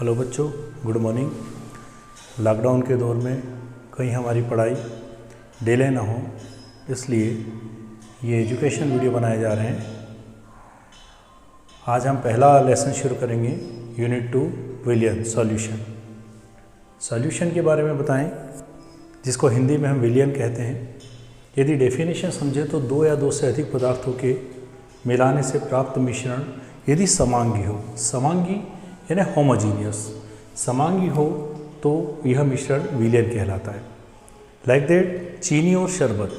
Hello बच्चों, good morning. Lockdown के दौर में कहीं हमारी पढ़ाई डिले ना हो, इसलिए ये एजुकेशन वीडियो बनाए जा रहे हैं। आज हम पहला लेसन शुरू करेंगे, यूनिट 2 विलियन सॉल्यूशन के बारे में बताएं, जिसको हिंदी में हम विलियन कहते हैं। यदि डेफिनेशन समझे तो दो या दो से अधिक पदार्थों के मिलाने से प्राप्त मिश्रण यदि समांगी हो, समांगी यानी होमोजीनियस, समांगी हो तो यह मिश्रण विलियन कहलाता है। लाइक दैट चीनी और शरबत,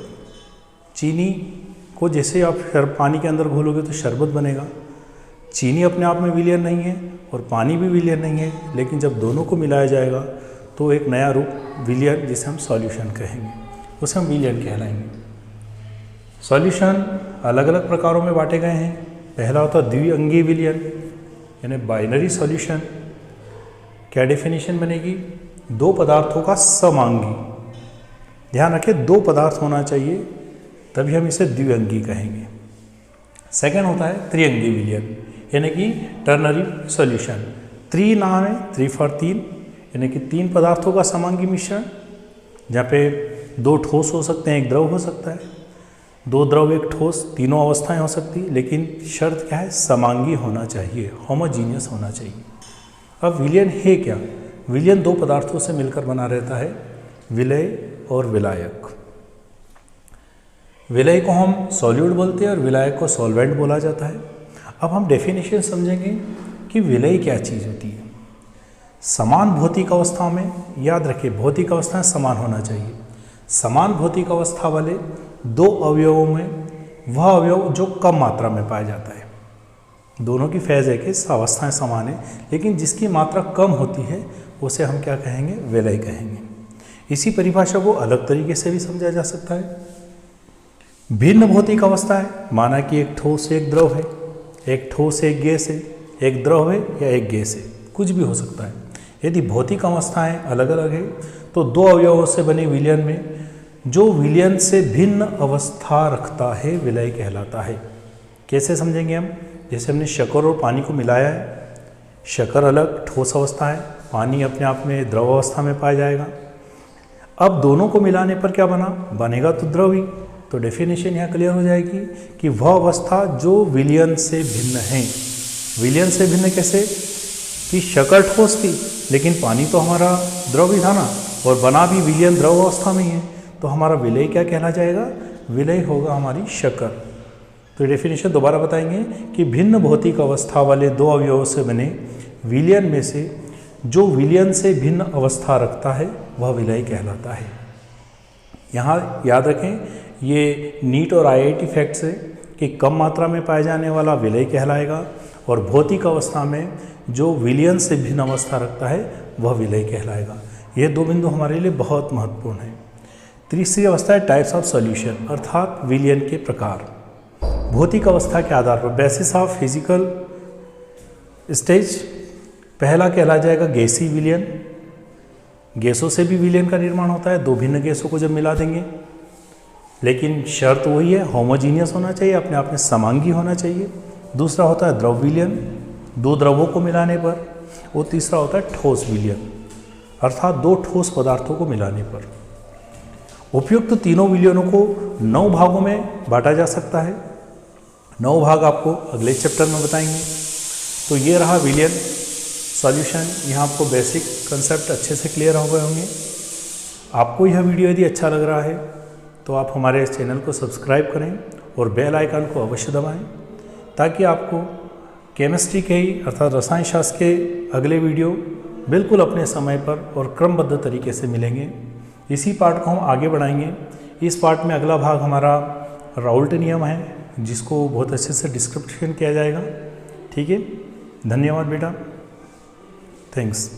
चीनी को जैसे आप पानी के अंदर घोलोगे तो शरबत बनेगा। चीनी अपने आप में विलियन नहीं है और पानी भी विलियन नहीं है, लेकिन जब दोनों को मिलाया जाएगा तो एक नया रूप विलियन, जिसे हम सॉल्यूशन कहेंगे, उसे हम विलियन कहलाएंगे। सॉल्यूशन अलग अलग प्रकारों में बांटे गए हैं। पहला होता है द्विअंगी विलियन यानी बाइनरी सॉल्यूशन। क्या डेफिनेशन बनेगी? दो पदार्थों का समांगी। ध्यान रखें, दो पदार्थ होना चाहिए तभी हम इसे द्विअंगी कहेंगे। सेकंड होता है त्रिअंगी विलियन यानी कि टर्नरी सॉल्यूशन। त्रि नाम है, त्रि फॉर तीन, यानी कि तीन पदार्थों का समांगी मिश्रण, जहाँ पे दो ठोस हो सकते हैं, एक द्रव हो सकता है। दो द्रव एक ठोस, तीनों अवस्थाएं हो सकती, लेकिन शर्त क्या है? समांगी होना चाहिए, होमोजीनियस होना चाहिए। अब विलियन है क्या? विलियन दो पदार्थों से मिलकर बना रहता है, विलय और विलायक। विलय को हम सॉल्यूट बोलते हैं और विलायक को सॉल्वेंट बोला जाता है। अब हम डेफिनेशन समझेंगे कि विलय क्या चीज़ होती है। समान भौतिक अवस्था में, याद रखिए भौतिक अवस्था समान होना चाहिए। समान भौतिक अवस्था वाले दो अवयवों में वह अवयव जो कम मात्रा में पाया जाता है, दोनों की फेज है कि अवस्थाएं समान है, लेकिन जिसकी मात्रा कम होती है उसे हम क्या कहेंगे? विलय कहेंगे। इसी परिभाषा को अलग तरीके से भी समझा जा सकता है। भिन्न भौतिक अवस्था है, माना कि एक ठोस एक द्रव है, एक ठोस एक गैस है, एक द्रव है या एक गैस है, कुछ भी हो सकता है। यदि भौतिक अवस्थाएं अलग अलग है तो दो अवयवों से बने विलियन में जो विलियन से भिन्न अवस्था रखता है विलय कहलाता है। कैसे समझेंगे हम? जैसे हमने शक्कर और पानी को मिलाया है, शक्कर अलग ठोस अवस्था है, पानी अपने आप में द्रव अवस्था में पाया जाएगा। अब दोनों को मिलाने पर क्या बनेगा तो द्रव ही। तो डेफिनेशन यहाँ क्लियर हो जाएगी कि वह अवस्था जो विलियन से भिन्न है। विलियन से भिन्न कैसे? कि शक्कर ठोस थी लेकिन पानी तो हमारा द्रव ही था ना, और बना भी विलियन द्रव अवस्था में ही है, तो हमारा विलय क्या कहला जाएगा? विलय होगा हमारी शक्कर। तो डेफिनेशन दोबारा बताएंगे कि भिन्न भौतिक अवस्था वाले दो अवयवों से बने विलियन में से जो विलियन से भिन्न अवस्था रखता है वह विलय कहलाता है। यहाँ याद रखें, ये नीट और IIT फैक्ट्स है कि कम मात्रा में पाए जाने वाला विलय कहलाएगा और भौतिक अवस्था में जो विलियन से भिन्न अवस्था रखता है वह विलय कहलाएगा। ये दो बिंदु हमारे लिए बहुत महत्वपूर्ण है। तीसरी अवस्था है टाइप्स ऑफ सॉल्यूशन, अर्थात विलियन के प्रकार। भौतिक अवस्था के आधार पर, बेसिस ऑफ फिजिकल स्टेज, पहला कहला जाएगा गैसीय विलियन। गैसों से भी विलियन का निर्माण होता है, दो भिन्न गैसों को जब मिला देंगे, लेकिन शर्त वही है, होमोजीनियस होना चाहिए, अपने आप में समांगी होना चाहिए। दूसरा होता है द्रव विलियन, दो द्रवों को मिलाने पर। और तीसरा होता है ठोस विलियन, अर्थात दो ठोस पदार्थों को मिलाने पर। उपयुक्त तीनों विलियनों को 9 भागों में बांटा जा सकता है। 9 भाग आपको अगले चैप्टर में बताएंगे। तो ये रहा विलियन सॉल्यूशन। यहाँ आपको बेसिक कंसेप्ट अच्छे से क्लियर हो गए होंगे। आपको यह वीडियो यदि अच्छा लग रहा है तो आप हमारे इस चैनल को सब्सक्राइब करें और बेल आइकन को अवश्य दबाएं, ताकि आपको केमिस्ट्री के ही अर्थात रसायन शास्त्र के अगले वीडियो बिल्कुल अपने समय पर और क्रमबद्ध तरीके से मिलेंगे। इसी पार्ट को हम आगे बढ़ाएंगे। इस पार्ट में अगला भाग हमारा राउल्ट नियम है, जिसको बहुत अच्छे से डिस्क्रिप्शन किया जाएगा। ठीक है, धन्यवाद बेटा, थैंक्स।